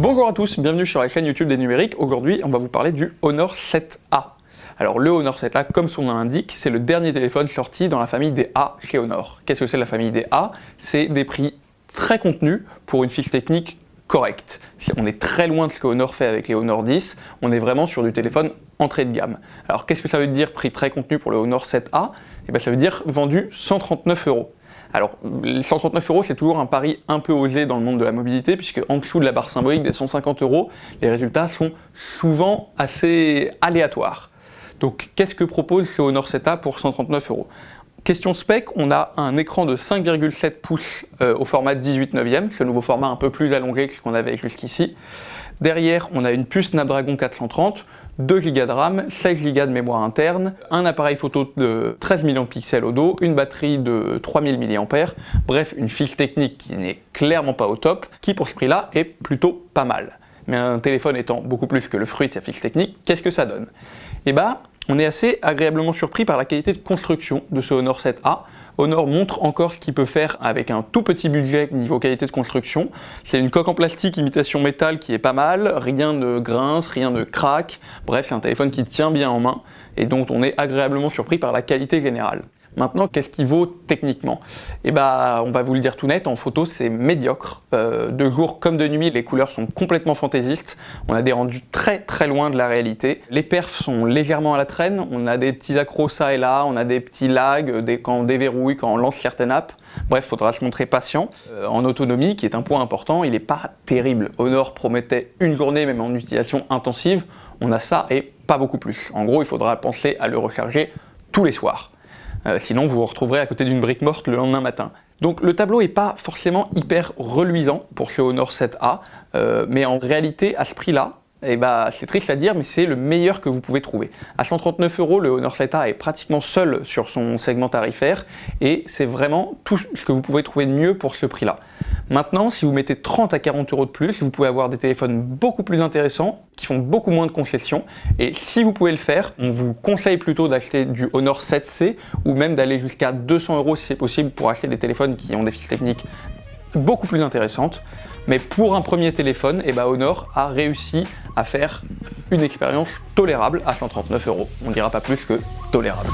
Bonjour à tous, bienvenue sur la chaîne YouTube des numériques. Aujourd'hui, on va vous parler du Honor 7A. Alors le Honor 7A, comme son nom l'indique, c'est le dernier téléphone sorti dans la famille des A chez Honor. Qu'est-ce que c'est la famille des A? C'est des prix très contenus pour une fiche technique correcte. On est très loin de ce que Honor fait avec les Honor 10, on est vraiment sur du téléphone entrée de gamme. Alors qu'est-ce que ça veut dire prix très contenu pour le Honor 7A? Eh bien, ça veut dire vendu 139 €. Alors, les 139 €, c'est toujours un pari un peu osé dans le monde de la mobilité, puisque en dessous de la barre symbolique des 150 €, les résultats sont souvent assez aléatoires. Donc, qu'est-ce que propose ce Honor 7A pour 139 €? Question spec, on a un écran de 5,7 pouces au format 18/9, ce nouveau format un peu plus allongé que ce qu'on avait jusqu'ici. Derrière, on a une puce Snapdragon 430, 2 Go de RAM, 16 Go de mémoire interne, un appareil photo de 13 millions de pixels au dos, une batterie de 3000 mAh, bref, une fiche technique qui n'est clairement pas au top, qui pour ce prix-là est plutôt pas mal. Mais un téléphone étant beaucoup plus que le fruit de sa fiche technique, qu'est-ce que ça donne? Eh bien, on est assez agréablement surpris par la qualité de construction de ce Honor 7A. Honor montre encore ce qu'il peut faire avec un tout petit budget niveau qualité de construction. C'est une coque en plastique imitation métal qui est pas mal, rien ne grince, rien ne craque. Bref, c'est un téléphone qui tient bien en main et dont on est agréablement surpris par la qualité générale. Maintenant, qu'est-ce qu'il vaut techniquement? Eh ben, on va vous le dire tout net, en photo c'est médiocre. De jour comme de nuit, les couleurs sont complètement fantaisistes. On a des rendus très très loin de la réalité. Les perfs sont légèrement à la traîne. On a des petits accros ça et là, on a des petits lags quand on déverrouille, quand on lance certaines apps. Bref, il faudra se montrer patient. En autonomie, qui est un point important, il n'est pas terrible. Honor promettait une journée, même en utilisation intensive. On a ça et pas beaucoup plus. En gros, il faudra penser à le recharger tous les soirs. Sinon vous vous retrouverez à côté d'une brique morte le lendemain matin. Donc le tableau n'est pas forcément hyper reluisant pour ce Honor 7A, mais en réalité à ce prix-là, eh ben, c'est triste à dire, mais c'est le meilleur que vous pouvez trouver. À 139 €, le Honor 7A est pratiquement seul sur son segment tarifaire, et c'est vraiment tout ce que vous pouvez trouver de mieux pour ce prix-là. Maintenant, si vous mettez 30 à 40 € de plus, vous pouvez avoir des téléphones beaucoup plus intéressants, qui font beaucoup moins de concessions, et si vous pouvez le faire, on vous conseille plutôt d'acheter du Honor 7C, ou même d'aller jusqu'à 200 € si c'est possible pour acheter des téléphones qui ont des fiches techniques beaucoup plus intéressantes. Mais pour un premier téléphone, eh ben Honor a réussi à faire une expérience tolérable à 139 €. On ne dira pas plus que tolérable.